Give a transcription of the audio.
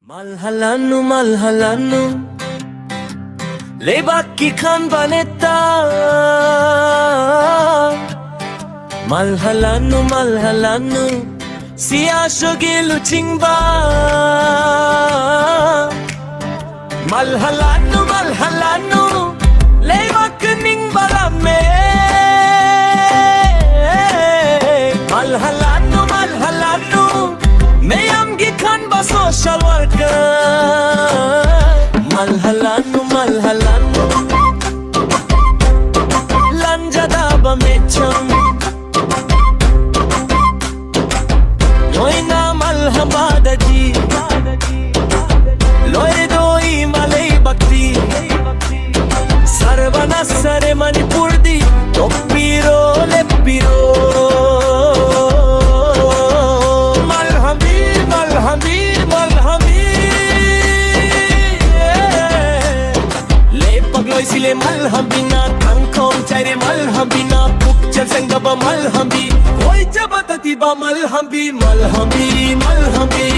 Malhalanu Lebaki khan baneta Malhalanu Siya shogilu chingba Malhalanu Lebak ning balame Malhalanu Mayamgi khan ba social worker Malhalanu Lanjada ba mecham Noina malhabadaji Loye doi malay bakti Sarvana sare manipur di Toppiro leppiro Sile malham bina tangkong chaire malham bina pukchar sangaba malham bi koi jabatati ba malham bi malham bi